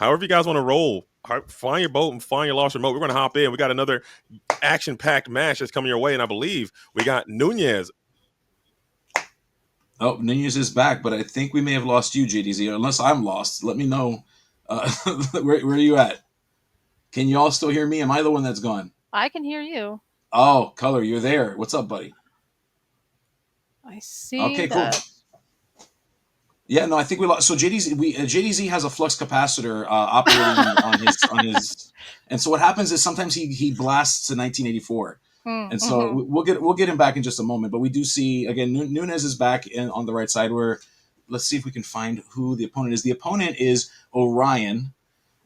however you guys want to roll, find your boat and find your lost remote. We're going to hop in. We got another action-packed match that's coming your way, and I believe we got Nunes. Oh, Nunes is back, but I think we may have lost you, JDZ. Unless I'm lost, let me know. Where are you at? Can you all still hear me? Am I the one that's gone? I can hear you. Oh, Color, you're there. What's up, buddy? I see. Okay, cool. Yeah, no, I think we lost. So JDZ has a flux capacitor operating on his, and so what happens is sometimes he blasts to 1984, and so we'll get him back in just a moment. But we do see again Nunes is back on the right side. Where let's see if we can find who the opponent is. The opponent is Orion.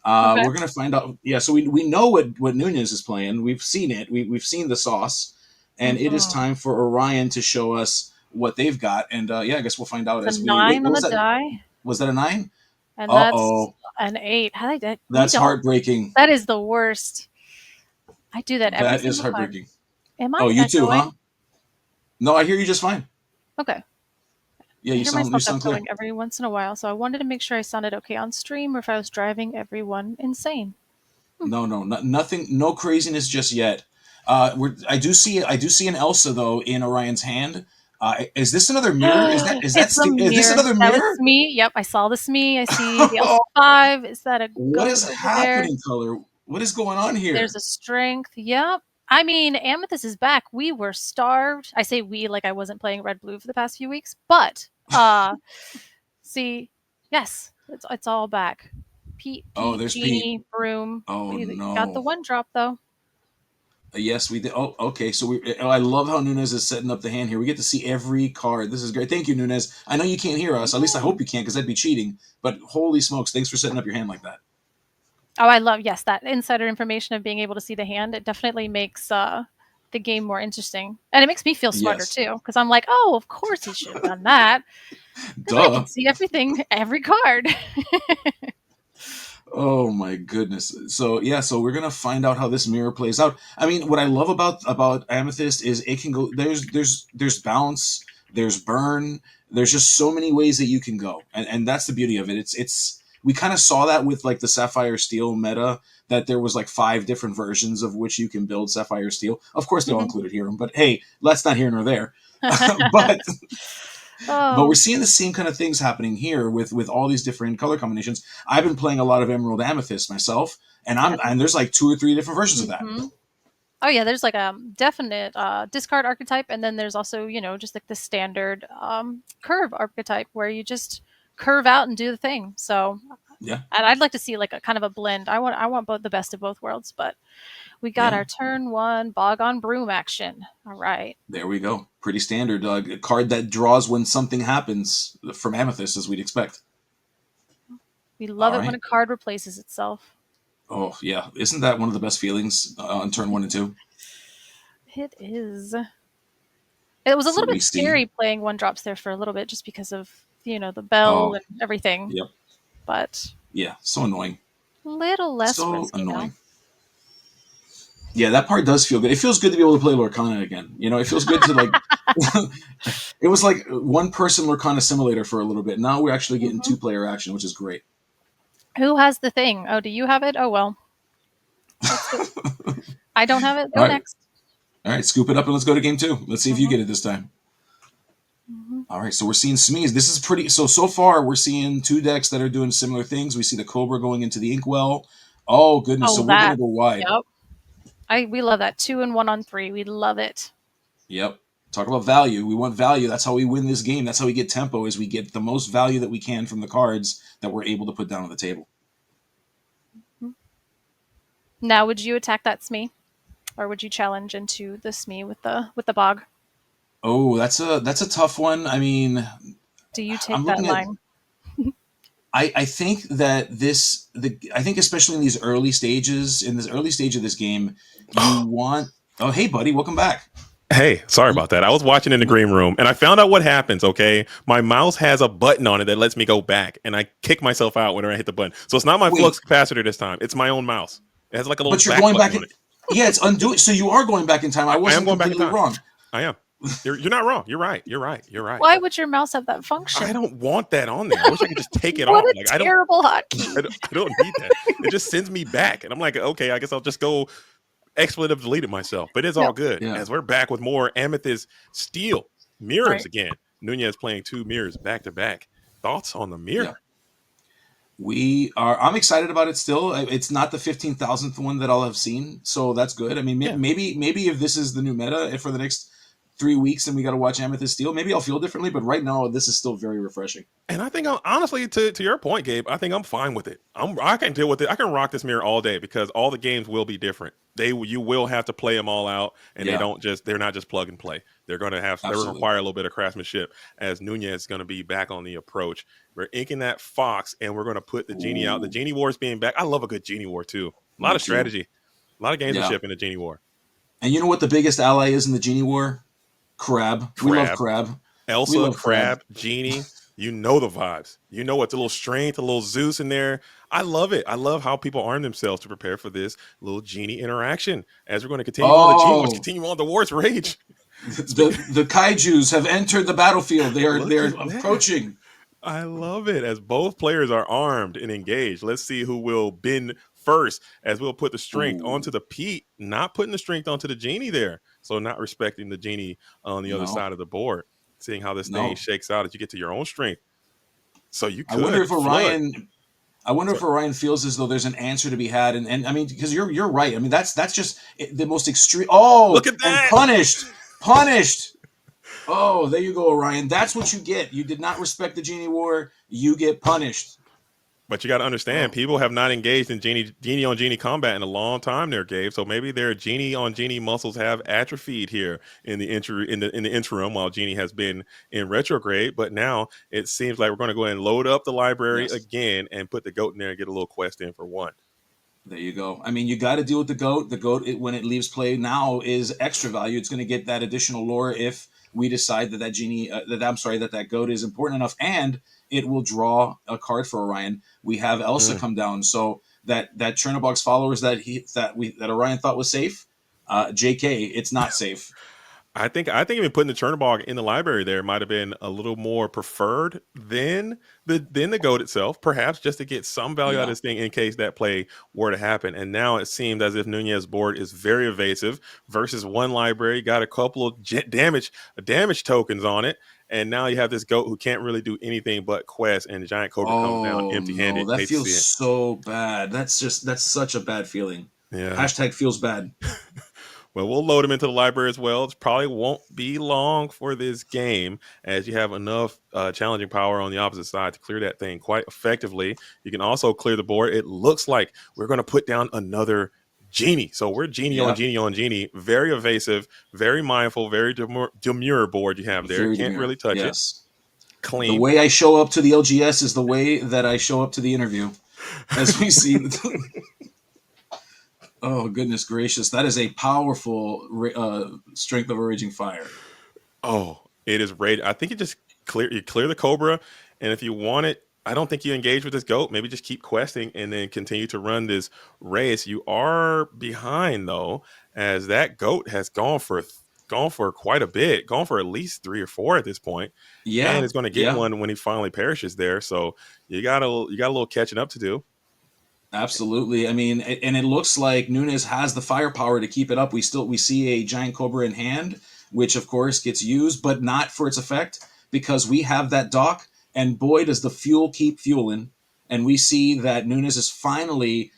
Okay. We're gonna find out. Yeah, so we know what Nunes is playing. We've seen it. We've seen the sauce, and it is time for Orion to show us what they've got, and I guess we'll find out as we. 9 on the die. Was that a 9? And that's an 8. How did that? That's heartbreaking. That is the worst. I do that every. That is heartbreaking. Am I? Oh, you too, huh? No, I hear you just fine. Okay. Yeah, you sound clear. Every once in a while, so I wanted to make sure I sounded okay on stream, or if I was driving everyone insane. No, nothing, no craziness just yet. I do see an Elsa though in Orion's hand. Is this another mirror? Is this another mirror? That was Smee. Yep, I saw the Smee. I see the L5. Is that a what is happening, Color? What is going on here? There's a strength. Yep. I mean, Amethyst is back. We were starved. I say we like I wasn't playing red blue for the past few weeks, but see, yes, it's all back. Pete, there's Genie, Pete. Broom. Oh no! Got the 1-drop though. Yes, we did. Oh, okay. So I love how Nunes is setting up the hand here. We get to see every card. This is great. Thank you, Nunes. I know you can't hear us. At least I hope you can, because that'd be cheating. But holy smokes, thanks for setting up your hand like that. Oh, I love, that insider information of being able to see the hand. It definitely makes the game more interesting. And it makes me feel smarter, too, because I'm like, oh, of course he should have done that. Duh. I can see everything, every card. Oh my goodness. So we're gonna find out how this mirror plays out. I mean, what I love about Amethyst is it can go there's bounce, there's burn, there's just so many ways that you can go. And that's the beauty of it. It's we kind of saw that with like the Sapphire Steel meta, that there was like 5 different versions of which you can build Sapphire Steel. Of course they all included Hero, but hey, that's not here nor there. But we're seeing the same kind of things happening here with all these different color combinations. I've been playing a lot of Emerald Amethyst myself, and there's like 2 or 3 different versions of that. Oh yeah, there's like a definite discard archetype, and then there's also just like the standard curve archetype where you just curve out and do the thing. So yeah, and I'd like to see like a kind of a blend. I want both the best of both worlds, but we got our turn 1 Bog on Broom action. All right. There we go. Pretty standard. A card that draws when something happens from Amethyst, as we'd expect. We love it when a card replaces itself. Oh, yeah. Isn't that one of the best feelings on turn 1 and 2? It is. It was a little bit scary playing 1-drops there for a little bit just because of, the bell and everything. Yep. But. Yeah, so annoying. Little less risky annoying. Now. Yeah, that part does feel good. It feels good to be able to play Lorcana again. It feels good to like. It was like 1-person Lorcana simulator for a little bit. Now we're actually getting 2-player action, which is great. Who has the thing? Oh, do you have it? Oh well. I don't have it. Go next. All right, scoop it up and let's go to game 2. Let's see if you get it this time. All right, so we're seeing Smees. This is pretty. So far we're seeing 2 decks that are doing similar things. We see the Cobra going into the Inkwell. Oh goodness! So we're gonna go wide. Yep. We love that 2 and 1 on 3. We love it. Yep. Talk about value. We want value. That's how we win this game. That's how we get tempo. Is we get the most value that we can from the cards that we're able to put down on the table. Now, would you attack that Smee, or would you challenge into the Smee with the Bog? Oh, that's a tough one. I mean, do you take that line? I think that I think especially in this early stage of this game, you want. Oh, hey, buddy, welcome back. Hey, sorry about that. I was watching in the green room, and I found out what happens, okay? My mouse has a button on it that lets me go back, and I kick myself out whenever I hit the button. So it's not my flux capacitor this time. It's my own mouse. It has like a little back button on it. Yeah, it's undoing. So you are going back in time. I am completely wrong. I am. You're not wrong. You're right. Why would your mouse have that function? I don't want that on there. I wish I could just take it What off. a Like terrible hotkey. I don't need that. It just sends me back, and I'm like, okay, I guess I'll just go expletive delete it myself. But it's all good Yeah. as we're back with more Amethyst Steel mirrors Right. again. Nunes playing 2 mirrors back to back. Thoughts on the mirror? I'm excited about it still. It's not the 15,000th one that I'll have seen, so that's good. I mean, Yeah. maybe if this is the new meta for the next 3 weeks and we got to watch Amethyst Steel, maybe I'll feel differently. But right now, this is still very refreshing. And I think, honestly, to your point, Gabe, I think I'm fine with it. I can deal with it. I can rock this mirror all day because all the games will be different. You will have to play them all out, and Yeah. they're not just plug and play. They're going to Absolutely. require a little bit of craftsmanship. As Nunes is going to be back on the approach, we're inking that fox, and we're going to put the genie out. The genie wars being back. I love a good genie war too. A lot of strategy, a lot of gamesmanship in the genie war. And you know what the biggest ally is in the genie war? Crab. We love Crab. Elsa, We love Crab, Genie. You know the vibes. You know it's a little strength, a little Zeus in there. I love it. I love how people arm themselves to prepare for this little Genie interaction. As we're going to continue on the Genie Wars, continue on the War's Rage. The kaijus have entered the battlefield. They're approaching. I love it. As both players are armed and engaged, let's see who will bend first. As we'll put the strength onto the Pete, not putting the strength onto the Genie there. So not respecting the Genie on the other side of the board. Seeing how this thing shakes out as you get to your own strength. So you could. I wonder if Orion feels as though there's an answer to be had, and I mean, because you're right. I mean, that's just the most extreme. Oh, look at that! And punished. Oh, there you go, Orion. That's what you get. You did not respect the Genie War. You get punished. But you got to understand, people have not engaged in genie on genie combat in a long time there, Gabe. So maybe their genie on genie muscles have atrophied here in the interim while Genie has been in retrograde. But now it seems like we're going to go ahead and load up the library again and put the goat in there and get a little quest in for one. There you go. I mean, you got to deal with the goat. The goat, when it leaves play now, is extra value. It's going to get that additional lore if we decide that that goat is important enough, and it will draw a card for Orion. We have Elsa come down, so that Chernobog's followers that Orion thought was safe, JK, it's not safe. I think even putting the Chernobog in the library there might have been a little more preferred than the goat itself, perhaps just to get some value out of this thing in case that play were to happen. And now it seems as if Nunes' board is very evasive versus one library, got a couple of damage tokens on it. And now you have this goat who can't really do anything but quest, and the giant cobra comes down empty-handed. No, that feels so bad. That's such a bad feeling. Yeah. Hashtag feels bad. Well, we'll load them into the library as well. It probably won't be long for this game as you have enough challenging power on the opposite side to clear that thing quite effectively. You can also clear the board. It looks like we're going to put down another Genie. So we're Genie on Genie on Genie. Very evasive, very mindful, very demure board you have there. Very Can't demure. really touch it. Clean. The way I show up to the LGS is the way that I show up to the interview. As we see... Oh, goodness gracious. That is a powerful Strength of a Raging Fire. Oh, it is rage. I think you clear the Cobra, and if you want it, I don't think you engage with this goat. Maybe just keep questing and then continue to run this race. You are behind, though, as that goat has gone for quite a bit, gone for at least 3 or 4 at this point. Yeah. And is going to get one when he finally perishes there. So you got a little catching up to do. Absolutely. I mean, and it looks like Nunes has the firepower to keep it up. We see a giant cobra in hand, which of course gets used, but not for its effect because we have that dock, and boy, does the fuel keep fueling. And we see that Nunes is finally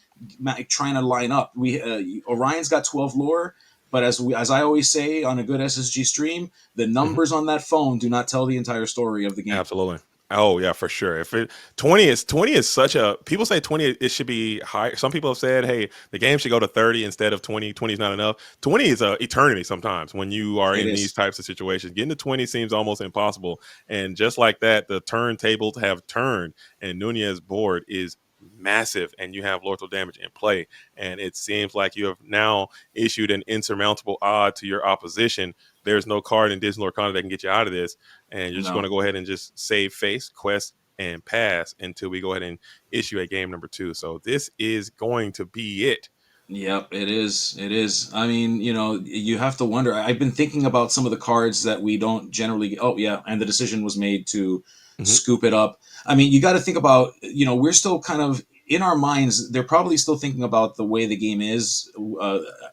trying to line up. Orion's got 12 lore, but as I always say on a good SSG stream, the numbers on that phone do not tell the entire story of the game. Absolutely. Oh yeah, for sure. If 20 is such a, people say 20 it should be higher. Some people have said, hey, the game should go to 30 instead of 20. 20 is not enough. 20 is a eternity sometimes when you are in these types of situations. Getting to 20 seems almost impossible. And just like that, the turntables have turned, and Nunes' board is massive, and you have lethal damage in play. And it seems like you have now issued an insurmountable odd to your opposition. There's no card in Disney Lorcana that can get you out of this, and you're just going to go ahead and just save face, quest, and pass until we go ahead and issue a game number 2. So this is going to be it Yep, it is. It is. I mean, you have to wonder. I've been thinking about some of the cards that we don't generally. Oh, yeah, and the decision was made to Mhm. scoop it up. I mean, you got to think about. We're still kind of in our minds. They're probably still thinking about the way the game is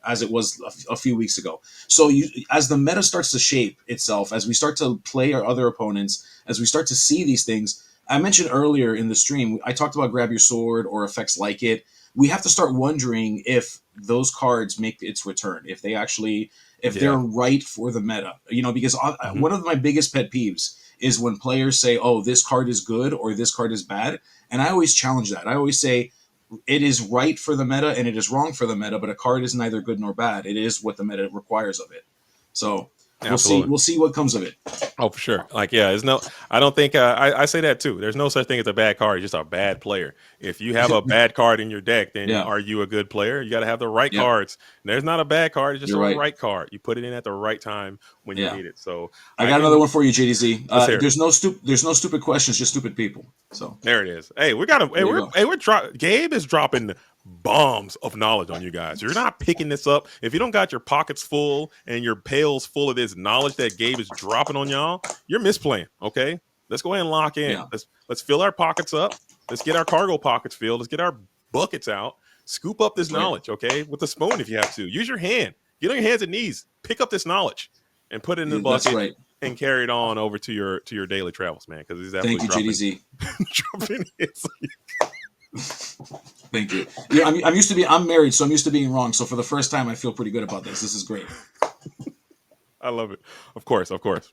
as it was a few weeks ago. So, as the meta starts to shape itself, as we start to play our other opponents, as we start to see these things. I mentioned earlier in the stream, I talked about grab your sword or effects like it. We have to start wondering if those cards make its return, if they're Yeah. right for the meta. Because Mhm. one of my biggest pet peeves is when players say, "Oh, this card is good" or "this card is bad," and I always challenge that. I always say it is right for the meta and it is wrong for the meta, but a card is neither good nor bad. It is what the meta requires of it. So we'll see. Absolutely. We'll see what comes of it. Oh, for sure. Like, yeah, there's no. I don't think I say that too. There's no such thing as a bad card. You're just a bad player. If you have a bad card in your deck, then Yeah. are you a good player? You got to have the right Yep. cards. There's not a bad card. It's just You're a right. right card. You put it in at the right time when you Yeah. need it. So I I got another can. one for you, JDZ. Let's hear it. There's no stupid questions, just stupid people. So There it is. Hey, we got to. there you go. Gabe is dropping bombs of knowledge on you guys. You're not picking this up if you don't got your pockets full and your pails full of this knowledge that Gabe is dropping on y'all. You're misplaying. Okay, let's go ahead and lock in. Yeah. Let's fill our pockets up. Let's get our cargo pockets filled. Let's get our buckets out. Scoop up this That's right. knowledge. Okay, with a spoon if you have to. Use your hand. Get on your hands and knees. Pick up this knowledge and put it in the That's bucket right. and carry it on over to your daily travels, man. Because he's Thank absolutely you, dropping JDZ. dropping hits. Thank you. Yeah, I'm married, so I'm used to being wrong. So for the first time, I feel pretty good about this. This is great. I love it. Of course, of course.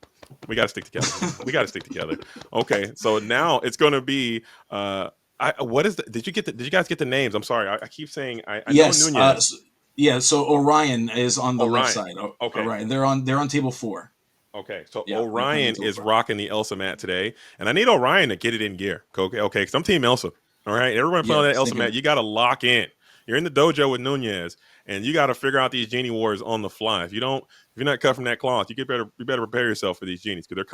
We got to stick together. We got to stick together. Okay, so now it's going to be. What is the? Did you guys get the names? I'm sorry. I keep saying I know Yes. Nunes. Yeah. So Orion is on the left Orion. side. Okay. Orion. They're on table 4. Okay. So Yeah, they're playing on Orion table is 4. rocking the Elsa mat today, and I need Orion to get it in gear. Okay. Okay. Because I'm Team Elsa. All right. Everyone playing Yeah, on that Elsa same mat, here. you got to lock in. You're in the dojo with Nunes, and you got to figure out these genie wars on the fly. If you're not cut from that cloth, you better prepare yourself for these genies because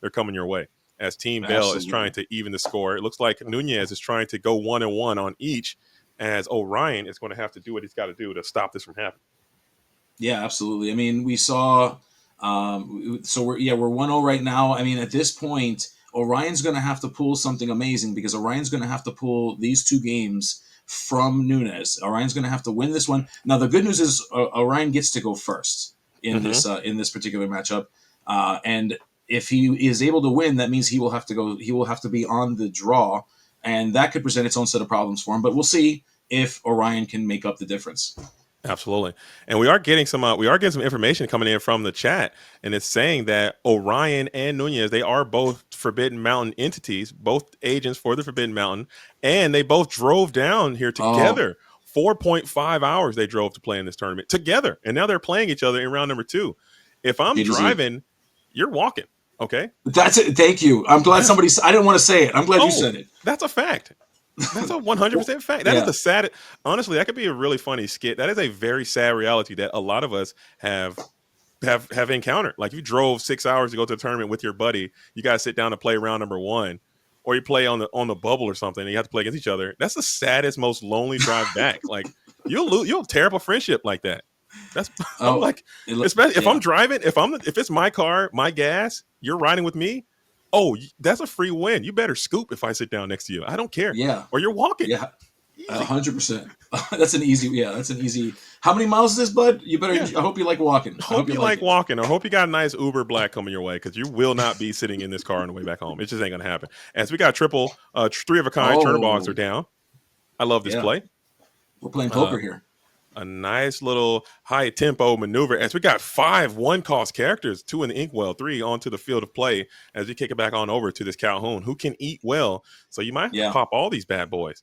they're coming your way. As Team Bell is trying Absolutely. to even the score, it looks like Nunes is trying to go 1-1 on each, as Orion is going to have to do what he's got to do to stop this from happening. Yeah, absolutely. I mean, we saw. So we're 1-0 right now. I mean, at this point, Orion's going to have to pull something amazing because Orion's going to have to pull these 2 games from Nunes. Orion's going to have to win this one. Now, the good news is Orion gets to go first Mm-hmm. in this particular matchup, and if he is able to win, that means he will have to go. He will have to be on the draw, and that could present its own set of problems for him. But we'll see if Orion can make up the difference. Absolutely, and we are getting some information coming in from the chat, and it's saying that Orion and Nunez, they are both Forbidden Mountain entities, both agents for the Forbidden Mountain, and they both drove down here Oh, together. 4.5 hours they drove to play in this tournament together, and now they're playing each other in round number 2. If I'm JDZ. driving, you're walking. Okay, That's it. Thank you. I'm glad yeah. I didn't want to say it. I'm glad you Oh, said it. that's a fact. That's a 100% fact. That is Yeah. the sad. Honestly, that could be a really funny skit. That is a very sad reality that a lot of us have encountered. Like you drove 6 hours to go to a tournament with your buddy. You guys sit down to play round number 1, or you play on the bubble or something, and you have to play against each other. That's the saddest, most lonely drive back. Like you'll tear up a friendship like that. That's I'm Oh, like, especially if I'm yeah. driving, if it's my car, my gas, you're riding with me. Oh, that's a free win. You better scoop if I sit down next to you. I don't care. Yeah. Or you're walking. Yeah. Easy. 100%. That's an easy. Yeah. That's an easy. How many miles is this, bud? You better. Yeah. I hope you like walking. I hope Hope you you like like it. walking. I hope you got a nice Uber Black coming your way because you will not be sitting in this car on the way back home. It just ain't gonna happen. As we got triple, 3 of a kind Chernoblogs are Oh, down. I love this yeah. play. We're playing Uh, poker here. a nice little high tempo maneuver as we got 5 1 cost characters, 2 in the inkwell, 3 onto the field of play as we kick it back on over to this Calhoun who can eat well. So you might have to Yeah. pop all these bad boys.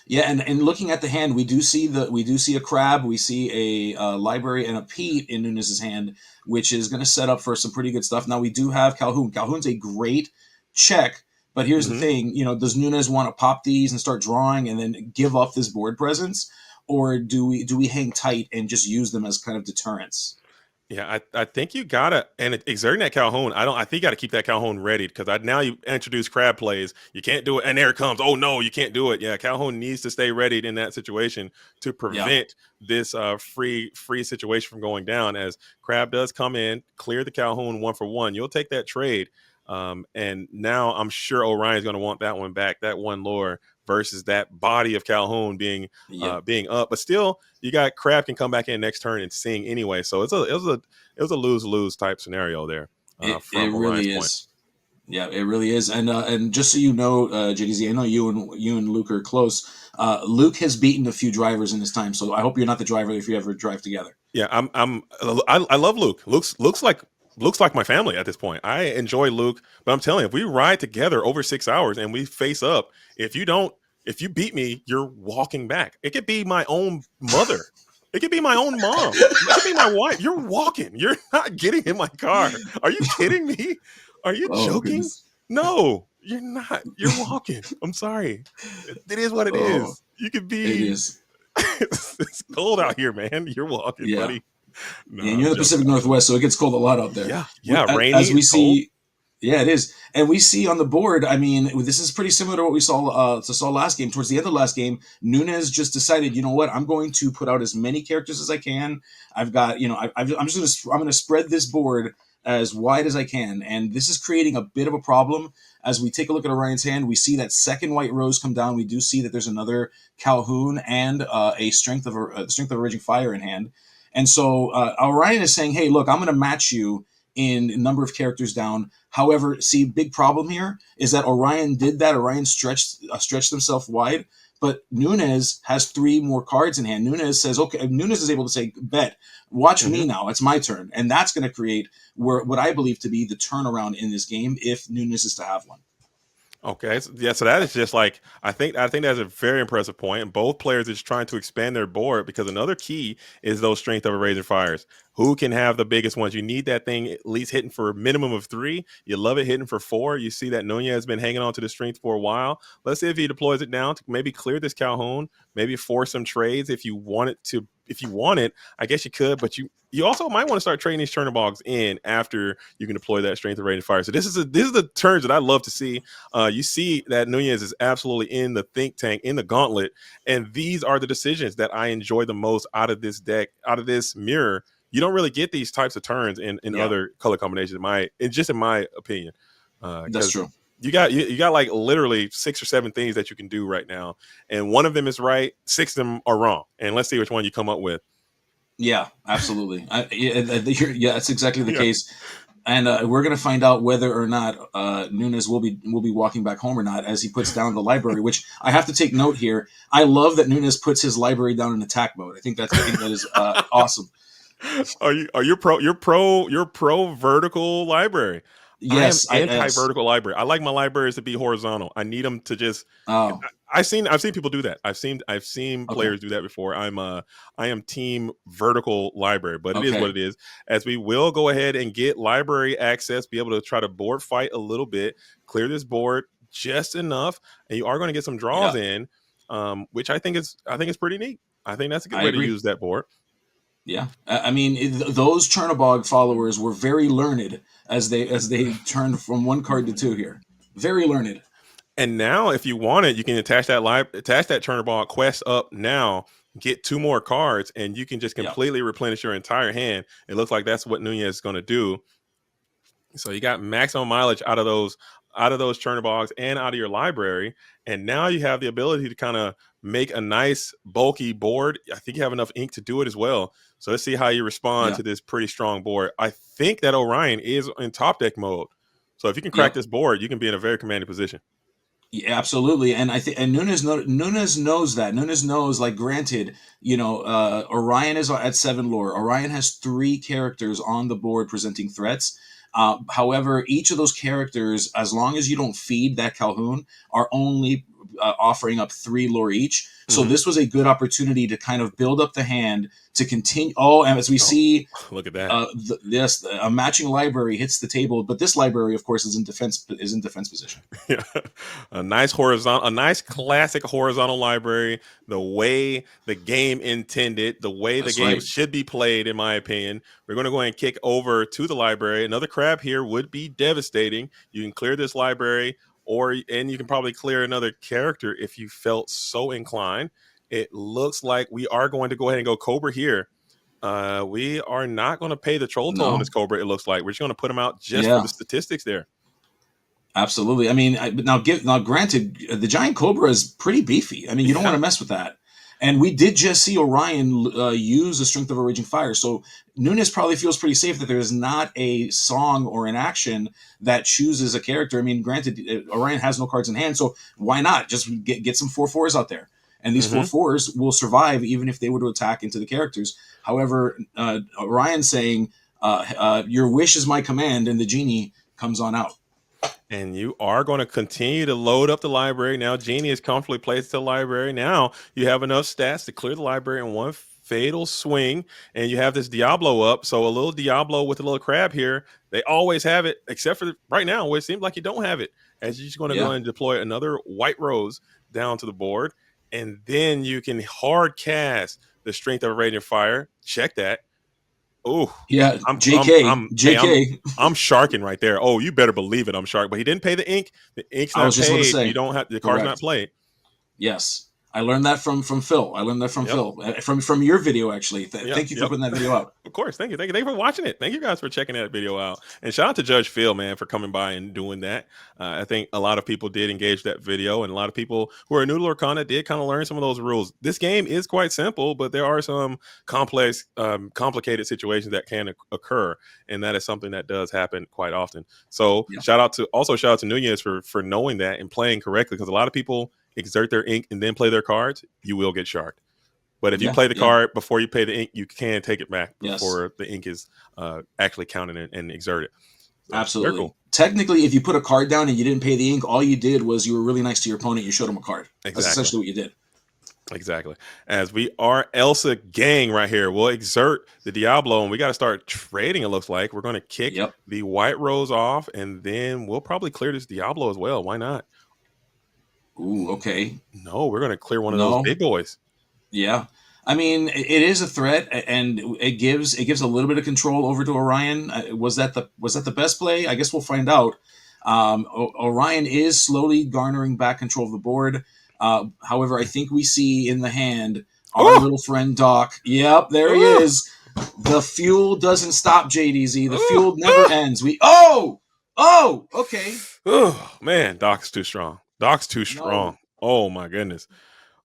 Yeah, and looking at the hand, we do see a crab, we see a library and a Pete in Nunes' hand, which is going to set up for some pretty good stuff. Now we do have Calhoun. Calhoun's a great check, but here's the Hmm. thing: does Nunes want to pop these and start drawing and then give up this board presence, or do we hang tight and just use them as kind of deterrence? Yeah, I think you gotta, and exerting that Calhoun. I think you gotta keep that Calhoun ready because now you introduce crab plays. You can't do it, and there it comes. Oh no, you can't do it. Yeah, Calhoun needs to stay ready in that situation to Yeah. prevent this free situation from going down. As crab does come in, clear the Calhoun one for one. You'll take that trade, and now I'm sure Orion's going to want that one back, that one lore versus that body of Calhoun Yep. being up. But still, you got crab can come back in next turn and sing anyway. So it was a lose-lose type scenario there It from Orion's really point. is. Yeah, it really is. And just so you know, JDZ, I know you and Luke are close. Luke has beaten a few drivers in his time, so I hope you're not the driver if you ever drive together. Yeah, I love Luke. Looks like my family at this point. I enjoy Luke, but I'm telling you, if we ride together over 6 hours and we face up, if you beat me, you're walking back. It could be my own mother. It could be my own mom. It could be my wife. You're walking. You're not getting in my car. Are you kidding me? Are you Oh joking? goodness. No, you're not. You're walking. I'm sorry. It is what it Oh, is. You could it be. is. It's cold out here, man. You're walking, Yeah. buddy. No, Yeah, and you're I'm in the joking. Pacific Northwest, so it gets cold a lot out there. Yeah, yeah, As rainy, we cold. see, yeah, it is, and we see on the board. I mean, this is pretty similar to what we saw last game. Towards the end of the last game, Nunes just decided, you know what, I'm going to put out as many characters as I can. I've got, I'm just I'm gonna spread this board as wide as I can, and this is creating a bit of a problem. As we take a look at Orion's hand, we see that second white rose come down. We do see that there's another Calhoun and a strength of a raging fire in hand. And so Orion is saying, hey, look, I'm going to match you in number of characters down. However, see, big problem here is that Orion did that. Orion stretched himself wide, but Nunes has 3 more cards in hand. Nunes says, okay, Nunes is able to say, bet, watch me Mhm. now. It's my turn. And that's going to create what I believe to be the turnaround in this game if Nunes is to have one. Okay, so that is just like I think that's a very impressive point. And both players are just trying to expand their board because another key is those strength of erasing fires. Who can have the biggest ones? You need that thing at least hitting for a minimum of 3. You love it hitting for 4. You see that Nunez has been hanging on to the strength for a while. Let's see if he deploys it down to maybe clear this Calhoun, maybe force some trades if you want it to. If you want it, I guess you could, but you also might want to start trading these Chernobyls in after you can deploy that strength of rating fire. So this is the turns that I love to see. You see that Nunes is absolutely in the think tank, in the gauntlet, and these are the decisions that I enjoy the most out of this deck, out of this mirror. You don't really get these types of turns in Yeah, other color combinations. In my opinion, that's because true. you got like literally 6 or 7 things that you can do right now, and one of them is right, 6 of them are wrong, and let's see which one you come up with. Yeah, absolutely. Yeah, that's exactly the Yeah. case. And we're going to find out whether or not Nunes will be walking back home or not as he puts down the library. Which I have to take note here. I love that Nunes puts his library down in attack mode. I think that is awesome. You're pro vertical library. I am Yes, anti yes. vertical library. I like my libraries to be horizontal. I need them to just. Oh, I've seen people do that. I've seen okay, players do that before. I am team vertical library, but it is what okay. it is. As we will go ahead and get library access, be able to try to board fight a little bit, clear this board just enough, and you are going to get some draws Yeah, in, which I think is pretty neat. I think that's a good I way to agree. use that board. Yeah, I mean those Chernobog followers were very learned as they turned from one card to 2 here. Very learned. And now, if you want it, you can attach that Turner Ball quest up now, get 2 more cards, and you can just Yeah, completely replenish your entire hand. It looks like that's what Nunez is going to do. So you got maximum mileage out of those Chernobyls and out of your library, and now you have the ability to kind of make a nice bulky board. I think you have enough ink to do it as well. So let's see how you respond yeah, to this pretty strong board. I think that Orion is in top deck mode. So if you can crack yep. this board, you can be in a very commanding position. Yeah, absolutely, and I think and Nunes knows that. Nunes knows, like, granted, Orion is at 7 lore. Orion has 3 characters on the board presenting threats. However, each of those characters, as long as you don't feed that Calhoun, are only offering up 3 lore each. So this was a good opportunity to kind of build up the hand to continue. Oh, and as we see, look at that. Yes, a matching library hits the table, but this library, of course, is in defense position. Yeah. A nice classic horizontal library, the way the game intended, the way the game should be played, in my opinion. We're going to go ahead and kick over to the library. Another crab here would be devastating. You can clear this library, and you can probably clear another character if you felt so inclined. It looks like we are going to go ahead and go Cobra here. We are not going to pay the troll toll on this Cobra, it looks like. We're just going to put him out just for the statistics there. Absolutely. I mean, now granted, the giant Cobra is pretty beefy. I mean, you don't want to mess with that. And we did just see Orion use the Strength of a Raging Fire. So Nunes probably feels pretty safe that there's not a song or an action that chooses a character. I mean, granted, Orion has no cards in hand, so why not just get some 4/4s out there? And these 4/4s will survive even if they were to attack into the characters. However, Orion's saying, your wish is my command, and the genie comes on out. And you are going to continue to load up the library. Now, Genie is comfortably placed to the library. Now, you have enough stats to clear the library in one fatal swing. And you have this Diablo up. So a little Diablo with a little crab here. They always have it, except for right now, where it seems like you don't have it. As you're just going to go and deploy another white rose down to the board. And then you can hard cast the Strength of a Raging Fire. Check that. Oh, yeah. I'm sharking right there. Oh, you better believe it. I'm shark, but he didn't pay the ink. The ink's not paid. You don't have the card's not played. Yes. I learned that from Phil. Phil from your video, actually. Thank you for putting that video out. Of course. Thank you for watching it. Thank you guys for checking that video out. And shout out to Judge Phil, man, for coming by and doing that. I think a lot of people did engage that video, and a lot of people who are new to Lorcana did kind of learn some of those rules. This game is quite simple, but there are some complex, complicated situations that can occur, and that is something that does happen quite often. So shout out to Nunes for knowing that and playing correctly, because a lot of people exert their ink and then play their cards, you will get sharked. But if you play the card before you pay the ink, you can take it back before the ink is actually counted and exerted. So, absolutely. Cool. Technically, if you put a card down and you didn't pay the ink, all you did was you were really nice to your opponent. You showed him a card. Exactly. That's essentially what you did. Exactly. As we are Elsa gang right here, we'll exert the Diablo, and we got to start trading, it looks like. We're going to kick the white rose off, and then we'll probably clear this Diablo as well. Why not? Ooh, okay. No, we're going to clear one of those big boys. Yeah. I mean, it is a threat, and it gives a little bit of control over to Orion. Was that the best play? I guess we'll find out. Orion is slowly garnering back control of the board. However, I think we see in the hand our little friend Doc. Yep, there he is. The fuel doesn't stop, JDZ. The fuel never ends. Okay. Oh, man, Doc's too strong. Doc's too strong. No. Oh my goodness.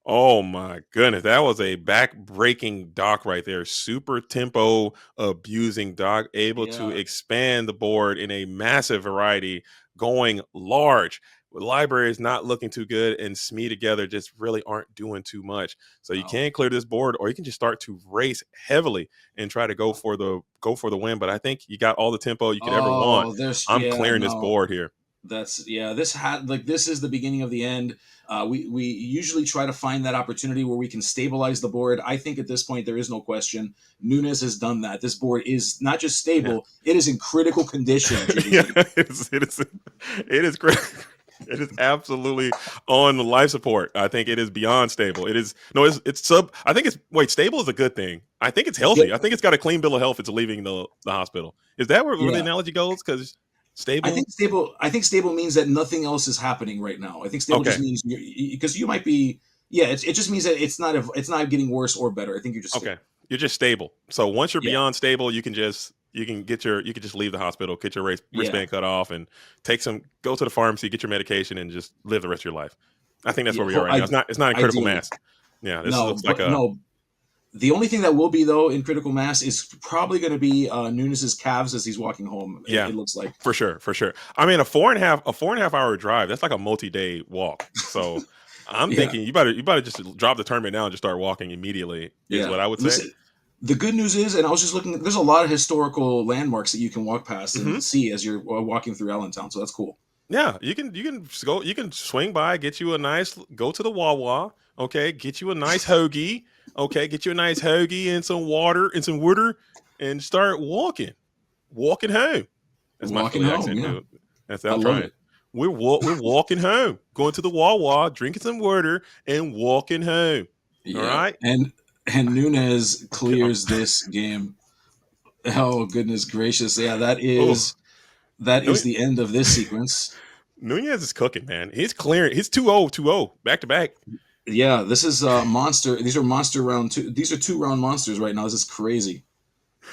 That was a back-breaking Doc right there. Super tempo abusing Doc, able to expand the board in a massive variety, going large. The library is not looking too good, and Smee together just really aren't doing too much. So you can clear this board, or you can just start to race heavily and try to go for the win. But I think you got all the tempo you could ever want. I'm clearing this board here. This is the beginning of the end. We usually try to find that opportunity where we can stabilize the board. I think at this point there is no question. Nunes has done that. This board is not just stable; it is in critical condition. It is critical. It is absolutely on life support. I think it is beyond stable. It's sub. I think it's stable is a good thing. I think it's healthy. I think it's got a clean bill of health. It's leaving the hospital. Is that where the analogy goes? Because stable. I think stable means that nothing else is happening right now. I think stable just means because you might be. Yeah, it just means that it's not getting worse or better. I think you're just stable. You're just stable. So once you're beyond stable, you can just leave the hospital, get your wristband cut off, and go to the pharmacy, get your medication, and just live the rest of your life. I think that's where we are right now. It's not in critical mass. Yeah, this looks like the only thing that will be, though, in critical mass is probably going to be Nunes' calves as he's walking home. It looks like for sure. I mean, a 4.5 hour drive. That's like a multi-day walk. So I'm thinking you better just drop the tournament now and just start walking immediately. Is what I would say. Listen, the good news is, and I was just looking, there's a lot of historical landmarks that you can walk past and see as you're walking through Allentown. So that's cool. Yeah, you can go, you can swing by, get you a nice, go to the Wawa, okay, get you a nice hoagie, okay, get you a nice hoagie and some water and some water, and start walking home. That's my Walking Philly home. accent, Yeah, dude. That's I I'm love trying. it. We're walking home, going to the Wawa, drinking some water, and walking home. All Yeah, right. and Nunes Um, clears this game. Oh goodness gracious! Yeah, oh, that is Nu- the end of this sequence. Nunez is cooking, man. He's clearing. He's 2-0, 2-0, back to back. Yeah, this is monster. These are monster round two. These are 2 round monsters right now. This is crazy. Yeah,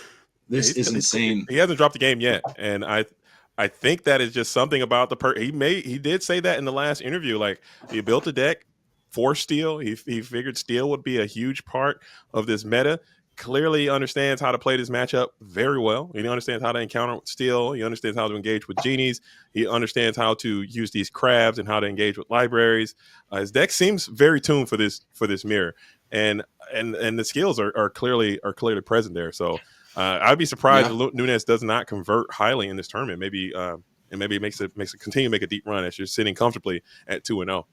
This is he's cooking. insane. He hasn't dropped the game yet, and I think that is just something about the he did say that in the last interview. Like, he built a deck for steel. He figured steel would be a huge part of this meta. Clearly, he understands how to play this matchup very well. He understands how to encounter steel. He understands how to engage with genies. He understands how to use these crabs and how to engage with libraries. His deck seems very tuned for this mirror, and and the skills are clearly present there. So I'd be surprised Yeah, if Nunes does not convert highly in this tournament. Maybe and maybe it makes it continue to make a deep run as you're sitting comfortably at 2-0.